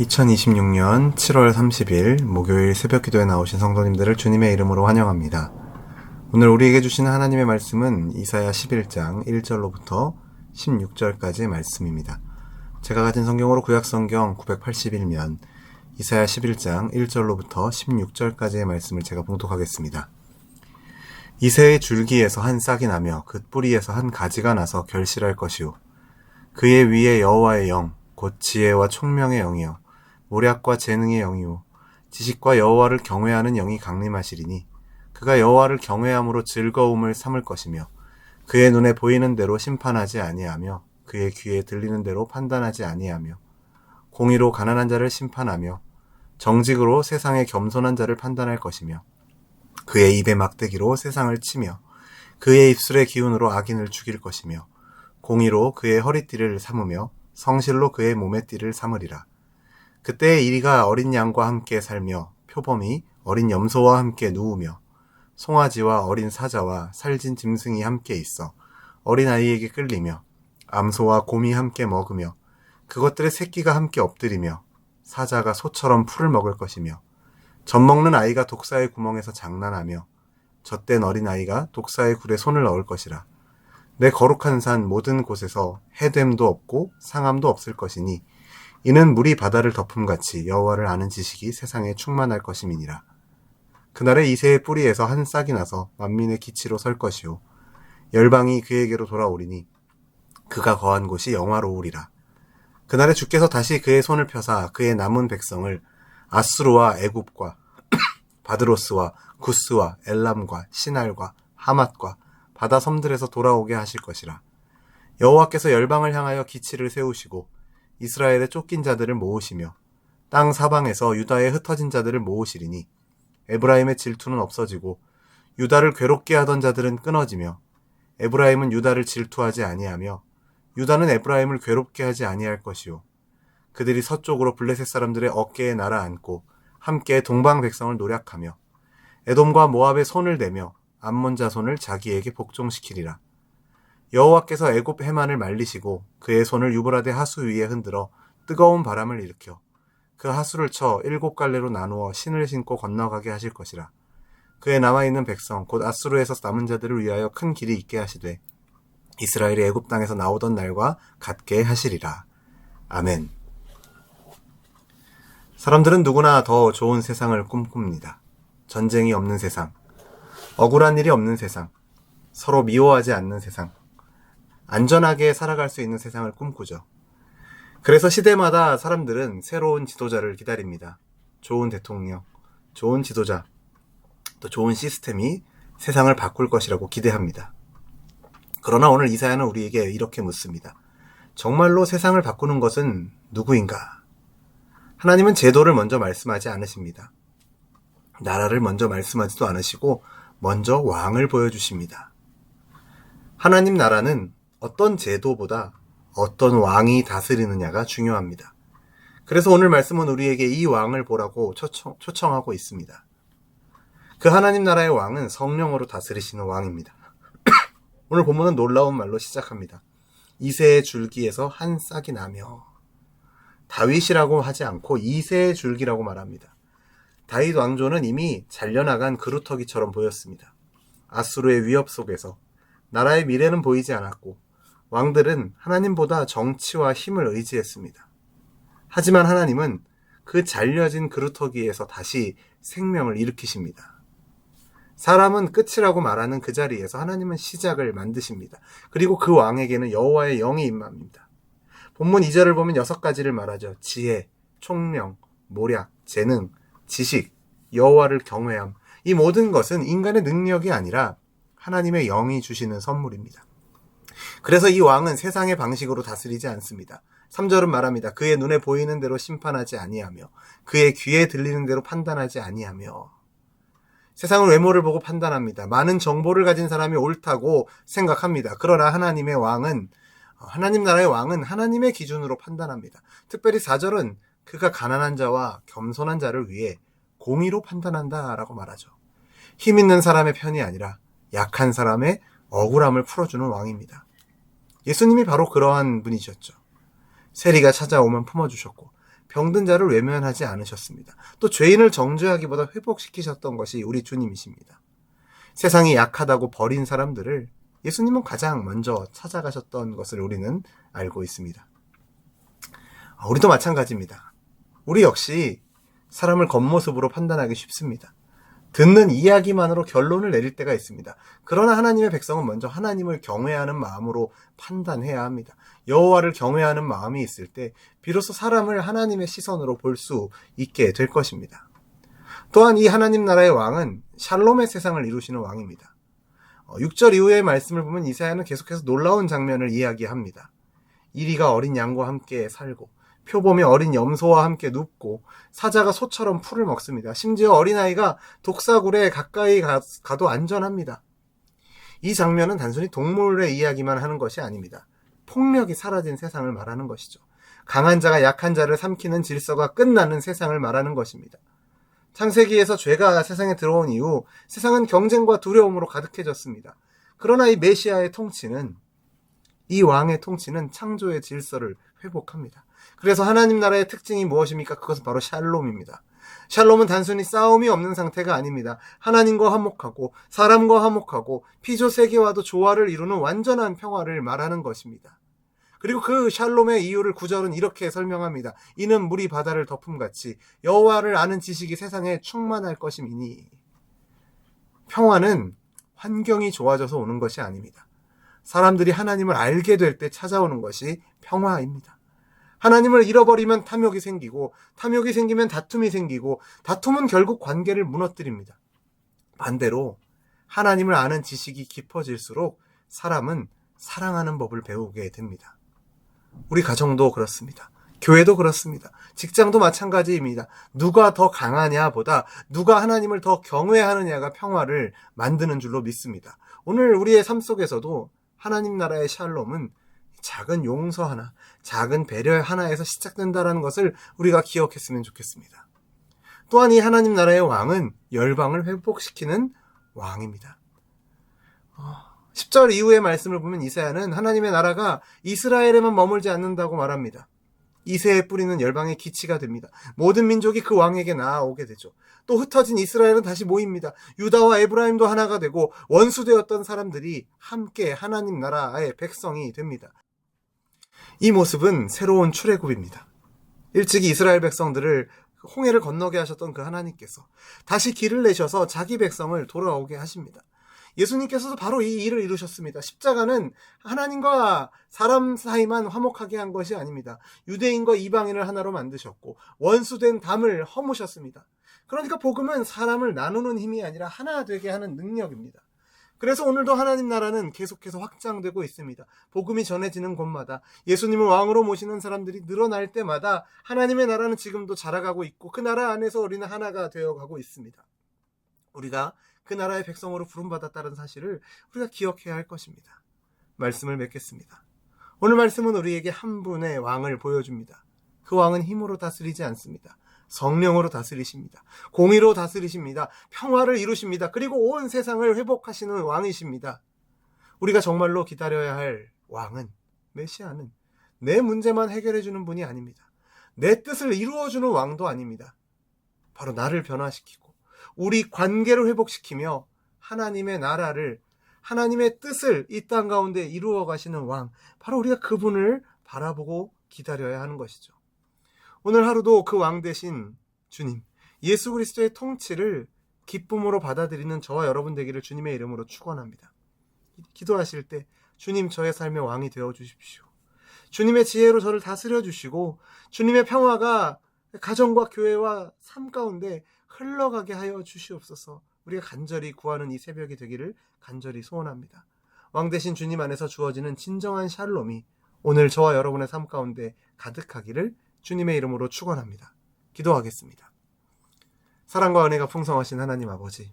2026년 7월 30일 목요일 새벽 기도에 나오신 성도님들을 주님의 이름으로 환영합니다. 오늘 우리에게 주시는 하나님의 말씀은 이사야 11장 1절로부터 16절까지의 말씀입니다. 제가 가진 성경으로 구약성경 981면 이사야 11장 1절로부터 16절까지의 말씀을 제가 봉독하겠습니다. 이새의 줄기에서 한 싹이 나며 그 뿌리에서 한 가지가 나서 결실할 것이요 그의 위에 여호와의 영 곧 지혜와 총명의 영이요 모략과 재능의 영이요 지식과 여호와를 경외하는 영이 강림하시리니 그가 여호와를 경외함으로 즐거움을 삼을 것이며 그의 눈에 보이는 대로 심판하지 아니하며 그의 귀에 들리는 대로 판단하지 아니하며 공의로 가난한 자를 심판하며 정직으로 세상의 겸손한 자를 판단할 것이며 그의 입의 막대기로 세상을 치며 그의 입술의 기운으로 악인을 죽일 것이며 공의로 그의 허리띠를 삼으며 성실로 그의 몸의 띠를 삼으리라. 그때의 이리가 어린 양과 함께 살며 표범이 어린 염소와 함께 누우며 송아지와 어린 사자와 살진 짐승이 함께 있어 어린아이에게 끌리며 암소와 곰이 함께 먹으며 그것들의 새끼가 함께 엎드리며 사자가 소처럼 풀을 먹을 것이며 젖먹는 아이가 독사의 구멍에서 장난하며 젖된 어린아이가 독사의 굴에 손을 넣을 것이라. 내 거룩한 산 모든 곳에서 해됨도 없고 상함도 없을 것이니 이는 물이 바다를 덮음같이 여호와를 아는 지식이 세상에 충만할 것임이니라. 그날에 이새의 뿌리에서 한 싹이 나서 만민의 기치로 설 것이요 열방이 그에게로 돌아오리니 그가 거한 곳이 영화로우리라. 그날에 주께서 다시 그의 손을 펴사 그의 남은 백성을 아수르와 애굽과 바드로스와 구스와 엘람과 시날과 하맛과 바다 섬들에서 돌아오게 하실 것이라. 여호와께서 열방을 향하여 기치를 세우시고 이스라엘의 쫓긴 자들을 모으시며 땅 사방에서 유다의 흩어진 자들을 모으시리니 에브라임의 질투는 없어지고 유다를 괴롭게 하던 자들은 끊어지며 에브라임은 유다를 질투하지 아니하며 유다는 에브라임을 괴롭게 하지 아니할 것이요 그들이 서쪽으로 블레셋 사람들의 어깨에 날아앉고 함께 동방 백성을 노략하며 에돔과 모압의 손을 대며 암몬 자손을 자기에게 복종시키리라. 여호와께서 애굽 해만을 말리시고 그의 손을 유브라데 하수 위에 흔들어 뜨거운 바람을 일으켜 그 하수를 쳐 7갈래로 나누어 신을 신고 건너가게 하실 것이라. 그의 남아있는 백성 곧 아수르에서 남은 자들을 위하여 큰 길이 있게 하시되 이스라엘이 애굽 땅에서 나오던 날과 같게 하시리라. 아멘. 사람들은 누구나 더 좋은 세상을 꿈꿉니다. 전쟁이 없는 세상, 억울한 일이 없는 세상, 서로 미워하지 않는 세상, 안전하게 살아갈 수 있는 세상을 꿈꾸죠. 그래서 시대마다 사람들은 새로운 지도자를 기다립니다. 좋은 대통령, 좋은 지도자, 또 좋은 시스템이 세상을 바꿀 것이라고 기대합니다. 그러나 오늘 이사야는 우리에게 이렇게 묻습니다. 정말로 세상을 바꾸는 것은 누구인가? 하나님은 제도를 먼저 말씀하지 않으십니다. 나라를 먼저 말씀하지도 않으시고 먼저 왕을 보여주십니다. 하나님 나라는 어떤 제도보다 어떤 왕이 다스리느냐가 중요합니다. 그래서 오늘 말씀은 우리에게 이 왕을 보라고 초청하고 있습니다. 그 하나님 나라의 왕은 성령으로 다스리시는 왕입니다. 오늘 본문은 놀라운 말로 시작합니다. 이새의 줄기에서 한 싹이 나며, 다윗이라고 하지 않고 이새의 줄기라고 말합니다. 다윗 왕조는 이미 잘려나간 그루터기처럼 보였습니다. 아수르의 위협 속에서 나라의 미래는 보이지 않았고 왕들은 하나님보다 정치와 힘을 의지했습니다. 하지만 하나님은 그 잘려진 그루터기에서 다시 생명을 일으키십니다. 사람은 끝이라고 말하는 그 자리에서 하나님은 시작을 만드십니다. 그리고 그 왕에게는 여호와의 영이 임합니다. 본문 2절을 보면 6가지를 말하죠. 지혜, 총명, 모략, 재능, 지식, 여호와를 경외함. 이 모든 것은 인간의 능력이 아니라 하나님의 영이 주시는 선물입니다. 그래서 이 왕은 세상의 방식으로 다스리지 않습니다. 3절은 말합니다. 그의 눈에 보이는 대로 심판하지 아니하며 그의 귀에 들리는 대로 판단하지 아니하며. 세상은 외모를 보고 판단합니다. 많은 정보를 가진 사람이 옳다고 생각합니다. 그러나 하나님 나라의 왕은 하나님의 기준으로 판단합니다. 특별히 4절은 그가 가난한 자와 겸손한 자를 위해 공의로 판단한다라고 말하죠. 힘 있는 사람의 편이 아니라 약한 사람의 억울함을 풀어주는 왕입니다. 예수님이 바로 그러한 분이셨죠. 세리가 찾아오면 품어주셨고 병든 자를 외면하지 않으셨습니다. 또 죄인을 정죄하기보다 회복시키셨던 것이 우리 주님이십니다. 세상이 약하다고 버린 사람들을 예수님은 가장 먼저 찾아가셨던 것을 우리는 알고 있습니다. 우리도 마찬가지입니다. 우리 역시 사람을 겉모습으로 판단하기 쉽습니다. 듣는 이야기만으로 결론을 내릴 때가 있습니다. 그러나 하나님의 백성은 먼저 하나님을 경외하는 마음으로 판단해야 합니다. 여호와를 경외하는 마음이 있을 때 비로소 사람을 하나님의 시선으로 볼 수 있게 될 것입니다. 또한 이 하나님 나라의 왕은 샬롬의 세상을 이루시는 왕입니다. 6절 이후의 말씀을 보면 이사야는 계속해서 놀라운 장면을 이야기합니다. 이리가 어린 양과 함께 살고 표범이 어린 염소와 함께 눕고 사자가 소처럼 풀을 먹습니다. 심지어 어린아이가 독사굴에 가까이 가도 안전합니다. 이 장면은 단순히 동물의 이야기만 하는 것이 아닙니다. 폭력이 사라진 세상을 말하는 것이죠. 강한 자가 약한 자를 삼키는 질서가 끝나는 세상을 말하는 것입니다. 창세기에서 죄가 세상에 들어온 이후 세상은 경쟁과 두려움으로 가득해졌습니다. 그러나 이 메시아의 통치는, 이 왕의 통치는 창조의 질서를 회복합니다. 그래서 하나님 나라의 특징이 무엇입니까? 그것은 바로 샬롬입니다. 샬롬은 단순히 싸움이 없는 상태가 아닙니다. 하나님과 화목하고 사람과 화목하고 피조세계와도 조화를 이루는 완전한 평화를 말하는 것입니다. 그리고 그 샬롬의 이유를 9절은 이렇게 설명합니다. 이는 물이 바다를 덮음같이 여호와를 아는 지식이 세상에 충만할 것임이니. 평화는 환경이 좋아져서 오는 것이 아닙니다. 사람들이 하나님을 알게 될 때 찾아오는 것이 평화입니다. 하나님을 잃어버리면 탐욕이 생기고, 탐욕이 생기면 다툼이 생기고, 다툼은 결국 관계를 무너뜨립니다. 반대로 하나님을 아는 지식이 깊어질수록 사람은 사랑하는 법을 배우게 됩니다. 우리 가정도 그렇습니다. 교회도 그렇습니다. 직장도 마찬가지입니다. 누가 더 강하냐 보다 누가 하나님을 더 경외하느냐가 평화를 만드는 줄로 믿습니다. 오늘 우리의 삶 속에서도 하나님 나라의 샬롬은 작은 용서 하나, 작은 배려 하나에서 시작된다는 것을 우리가 기억했으면 좋겠습니다. 또한 이 하나님 나라의 왕은 열방을 회복시키는 왕입니다. 10절 이후의 말씀을 보면 이사야는 하나님의 나라가 이스라엘에만 머물지 않는다고 말합니다. 이새의 뿌리는 열방의 기치가 됩니다. 모든 민족이 그 왕에게 나아오게 되죠. 또 흩어진 이스라엘은 다시 모입니다. 유다와 에브라임도 하나가 되고 원수되었던 사람들이 함께 하나님 나라의 백성이 됩니다. 이 모습은 새로운 출애굽입니다. 일찍이 이스라엘 백성들을 홍해를 건너게 하셨던 그 하나님께서 다시 길을 내셔서 자기 백성을 돌아오게 하십니다. 예수님께서도 바로 이 일을 이루셨습니다. 십자가는 하나님과 사람 사이만 화목하게 한 것이 아닙니다. 유대인과 이방인을 하나로 만드셨고 원수된 담을 허무셨습니다. 그러니까 복음은 사람을 나누는 힘이 아니라 하나 되게 하는 능력입니다. 그래서 오늘도 하나님 나라는 계속해서 확장되고 있습니다. 복음이 전해지는 곳마다 예수님을 왕으로 모시는 사람들이 늘어날 때마다 하나님의 나라는 지금도 자라가고 있고 그 나라 안에서 우리는 하나가 되어가고 있습니다. 우리가 그 나라의 백성으로 부름받았다는 사실을 우리가 기억해야 할 것입니다. 말씀을 맺겠습니다. 오늘 말씀은 우리에게 한 분의 왕을 보여줍니다. 그 왕은 힘으로 다스리지 않습니다. 성령으로 다스리십니다. 공의로 다스리십니다. 평화를 이루십니다. 그리고 온 세상을 회복하시는 왕이십니다. 우리가 정말로 기다려야 할 왕은, 메시아는 내 문제만 해결해 주는 분이 아닙니다. 내 뜻을 이루어주는 왕도 아닙니다. 바로 나를 변화시키고 우리 관계를 회복시키며 하나님의 나라를, 하나님의 뜻을 이 땅 가운데 이루어 가시는 왕, 바로 우리가 그분을 바라보고 기다려야 하는 것이죠. 오늘 하루도 그 왕 대신 주님, 예수 그리스도의 통치를 기쁨으로 받아들이는 저와 여러분 되기를 주님의 이름으로 축원합니다. 기도하실 때 주님, 저의 삶의 왕이 되어 주십시오. 주님의 지혜로 저를 다스려 주시고 주님의 평화가 가정과 교회와 삶 가운데 흘러가게 하여 주시옵소서. 우리가 간절히 구하는 이 새벽이 되기를 간절히 소원합니다. 왕 대신 주님 안에서 주어지는 진정한 샬롬이 오늘 저와 여러분의 삶 가운데 가득하기를 주님의 이름으로 축원합니다. 기도하겠습니다. 사랑과 은혜가 풍성하신 하나님 아버지,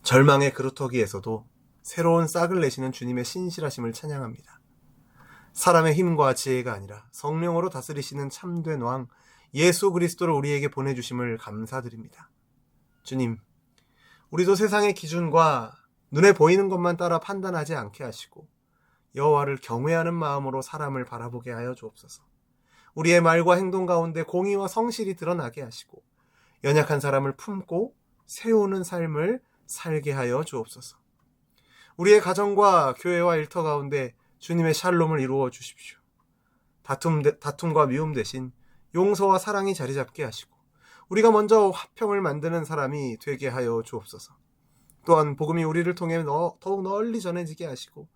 절망의 그루터기에서도 새로운 싹을 내시는 주님의 신실하심을 찬양합니다. 사람의 힘과 지혜가 아니라 성령으로 다스리시는 참된 왕 예수 그리스도를 우리에게 보내주심을 감사드립니다. 주님, 우리도 세상의 기준과 눈에 보이는 것만 따라 판단하지 않게 하시고 여호와를 경외하는 마음으로 사람을 바라보게 하여 주옵소서. 우리의 말과 행동 가운데 공의와 성실이 드러나게 하시고 연약한 사람을 품고 세우는 삶을 살게 하여 주옵소서. 우리의 가정과 교회와 일터 가운데 주님의 샬롬을 이루어 주십시오. 다툼과 미움 대신 용서와 사랑이 자리 잡게 하시고 우리가 먼저 화평을 만드는 사람이 되게 하여 주옵소서. 또한 복음이 우리를 통해 더욱 널리 전해지게 하시고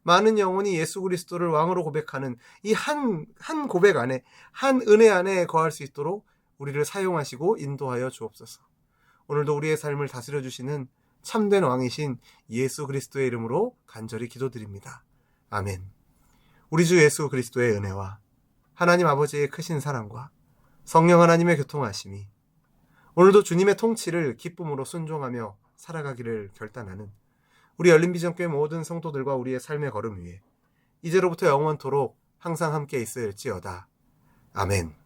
많은 영혼이 예수 그리스도를 왕으로 고백하는 이 한 고백 안에, 한 은혜 안에 거할 수 있도록 우리를 사용하시고 인도하여 주옵소서. 오늘도 우리의 삶을 다스려 주시는 참된 왕이신 예수 그리스도의 이름으로 간절히 기도드립니다. 아멘. 우리 주 예수 그리스도의 은혜와 하나님 아버지의 크신 사랑과 성령 하나님의 교통하심이 오늘도 주님의 통치를 기쁨으로 순종하며 살아가기를 결단하는 우리 열린비전교회 모든 성도들과 우리의 삶의 걸음 위에 이제로부터 영원토록 항상 함께 있을지어다. 아멘.